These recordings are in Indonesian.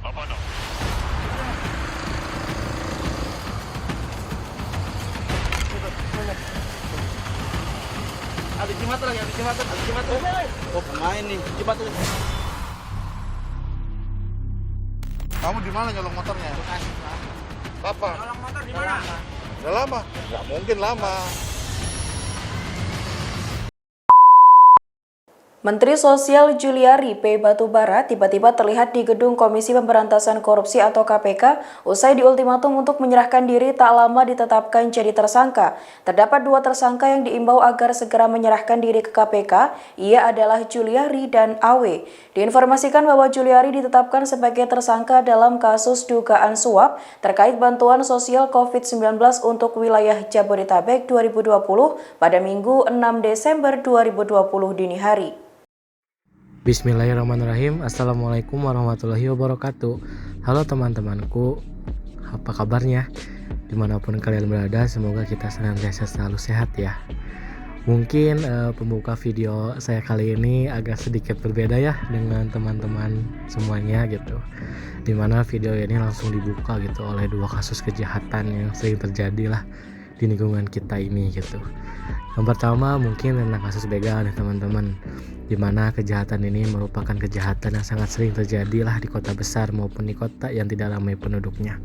Apa no? Habis jembatan lagi, habis jembatan. Oh, pemain nih. Jembatan. Kamu di mana nyolong motornya? Kapan? Nyolong motor di mana? Udah lama? Nggak mungkin lama. Menteri Sosial Juliari P. Batubara tiba-tiba terlihat di gedung Komisi Pemberantasan Korupsi atau KPK usai diultimatum untuk menyerahkan diri tak lama ditetapkan jadi tersangka. Terdapat 2 tersangka yang diimbau agar segera menyerahkan diri ke KPK, ia adalah Juliari dan Awe. Diinformasikan bahwa Juliari ditetapkan sebagai tersangka dalam kasus dugaan suap terkait bantuan sosial COVID-19 untuk wilayah Jabodetabek 2020 pada Minggu 6 Desember 2020 dini hari. Bismillahirrahmanirrahim. Assalamualaikum warahmatullahi wabarakatuh. Halo teman-temanku, apa kabarnya? Dimanapun kalian berada, semoga kita senantiasa selalu sehat ya. Mungkin pembuka video saya kali ini agak sedikit berbeda ya dengan teman-teman semuanya gitu. Dimana video ini langsung dibuka gitu oleh 2 kasus kejahatan yang sering terjadi lah di lingkungan kita ini gitu. Yang pertama mungkin tentang kasus begal nih teman-teman, dimana kejahatan ini merupakan kejahatan yang sangat sering terjadi lah di kota besar maupun di kota yang tidak ramai penduduknya.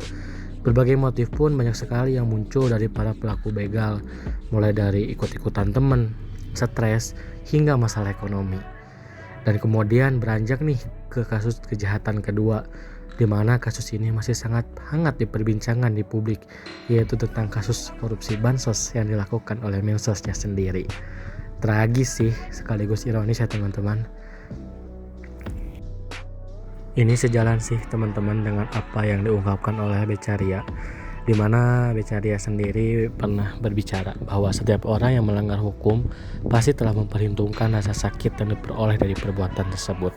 Berbagai motif pun banyak sekali yang muncul dari para pelaku begal, mulai dari ikut-ikutan teman, stres, hingga masalah ekonomi. Dan kemudian beranjak nih ke kasus kejahatan kedua, di mana kasus ini masih sangat hangat diperbincangkan di publik, yaitu tentang kasus korupsi bansos yang dilakukan oleh mensosnya sendiri. Tragis sih, sekaligus ironis ya teman-teman. Ini sejalan sih teman-teman dengan apa yang diungkapkan oleh Becaria, di mana Becaria sendiri pernah berbicara bahwa setiap orang yang melanggar hukum pasti telah memperhitungkan rasa sakit yang diperoleh dari perbuatan tersebut.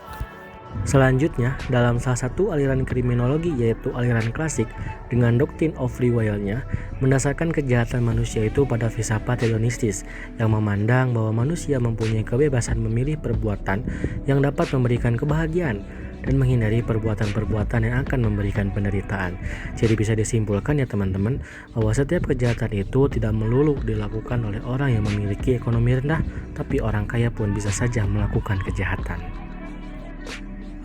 Selanjutnya, dalam salah satu aliran kriminologi yaitu aliran klasik dengan doktrin of free will-nya, mendasarkan kejahatan manusia itu pada filsafat hedonistis yang memandang bahwa manusia mempunyai kebebasan memilih perbuatan yang dapat memberikan kebahagiaan dan menghindari perbuatan-perbuatan yang akan memberikan penderitaan. Jadi bisa disimpulkan ya teman-teman, bahwa setiap kejahatan itu tidak melulu dilakukan oleh orang yang memiliki ekonomi rendah, tapi orang kaya pun bisa saja melakukan kejahatan.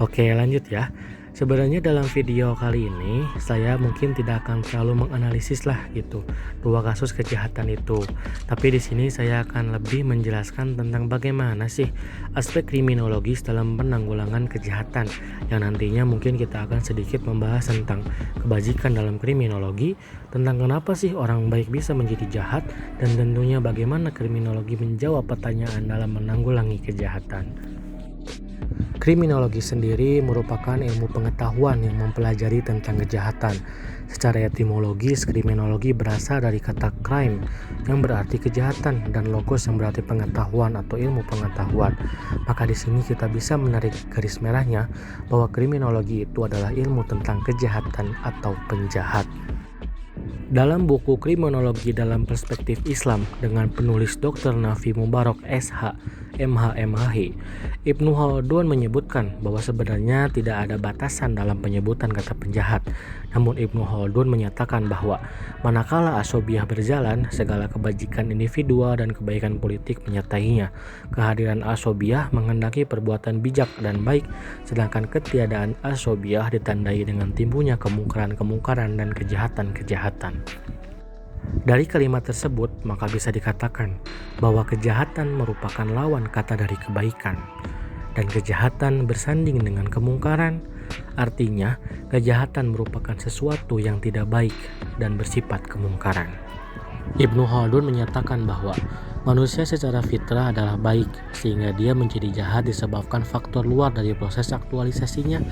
Oke, lanjut ya. Sebenarnya dalam video kali ini saya mungkin tidak akan terlalu menganalisis lah gitu 2 kasus kejahatan itu. Tapi di sini saya akan lebih menjelaskan tentang bagaimana sih aspek kriminologis dalam penanggulangan kejahatan, yang nantinya mungkin kita akan sedikit membahas tentang kebajikan dalam kriminologi, tentang kenapa sih orang baik bisa menjadi jahat, dan tentunya bagaimana kriminologi menjawab pertanyaan dalam menanggulangi kejahatan. Kriminologi sendiri merupakan ilmu pengetahuan yang mempelajari tentang kejahatan. Secara etimologis, kriminologi berasal dari kata crime yang berarti kejahatan dan logos yang berarti pengetahuan atau ilmu pengetahuan. Maka di sini kita bisa menarik garis merahnya bahwa kriminologi itu adalah ilmu tentang kejahatan atau penjahat. Dalam buku Kriminologi dalam Perspektif Islam dengan penulis Dr. Nafi Mubarak SH, MH, MHH, Ibnu Khaldun menyebutkan bahwa sebenarnya tidak ada batasan dalam penyebutan kata penjahat. Namun Ibnu Khaldun menyatakan bahwa manakala asobiah berjalan, segala kebajikan individual dan kebaikan politik menyertainya. Kehadiran asobiah menghendaki perbuatan bijak dan baik, sedangkan ketiadaan asobiah ditandai dengan timbulnya kemungkaran-kemungkaran dan kejahatan-kejahatan. Dari kalimat tersebut, maka bisa dikatakan bahwa kejahatan merupakan lawan kata dari kebaikan, dan kejahatan bersanding dengan kemungkaran. Artinya, kejahatan merupakan sesuatu yang tidak baik dan bersifat kemungkaran. Ibnu Khaldun menyatakan bahwa manusia secara fitrah adalah baik, sehingga dia menjadi jahat disebabkan faktor luar dari proses aktualisasinya.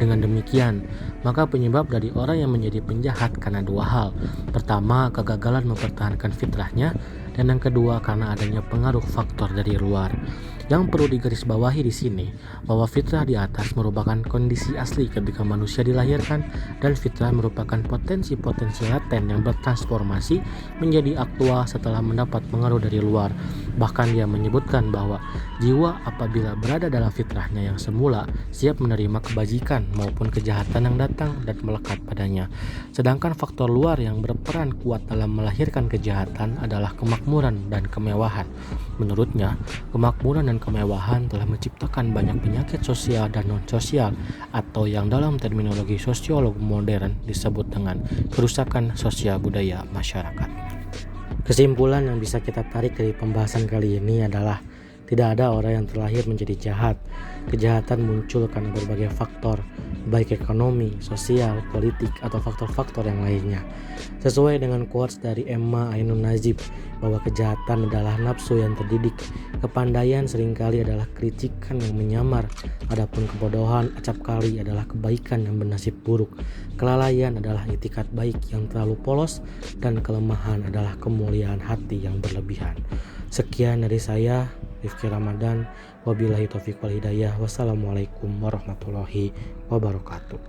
Dengan demikian, maka penyebab dari orang yang menjadi penjahat karena 2 hal. Pertama, kegagalan mempertahankan fitrahnya, dan yang kedua karena adanya pengaruh faktor dari luar. Yang perlu digarisbawahi di sini bahwa fitrah di atas merupakan kondisi asli ketika manusia dilahirkan, dan fitrah merupakan potensi-potensi laten yang bertransformasi menjadi aktual setelah mendapat pengaruh dari luar. Bahkan dia menyebutkan bahwa jiwa apabila berada dalam fitrahnya yang semula siap menerima kebajikan maupun kejahatan yang datang dan melekat padanya. Sedangkan faktor luar yang berperan kuat dalam melahirkan kejahatan adalah kemakmuran dan kemewahan. Menurutnya, kemakmuran dan kemewahan telah menciptakan banyak penyakit sosial dan non-sosial atau yang dalam terminologi sosiolog modern disebut dengan kerusakan sosial budaya masyarakat. Kesimpulan yang bisa kita tarik dari pembahasan kali ini adalah tidak ada orang yang terlahir menjadi jahat. Kejahatan muncul karena berbagai faktor, baik ekonomi, sosial, politik, atau faktor-faktor yang lainnya. Sesuai dengan quotes dari Emma Ainun Nazib bahwa kejahatan adalah nafsu yang terdidik, kepandaian seringkali adalah kericikan yang menyamar, adapun kebodohan acapkali adalah kebaikan yang bernasib buruk, kelalaian adalah itikat baik yang terlalu polos, dan kelemahan adalah kemuliaan hati yang berlebihan. Sekian dari saya, Rifki Ramadan. Wabillahi taufiq wal hidayah. Wassalamualaikum warahmatullahi wabarakatuh.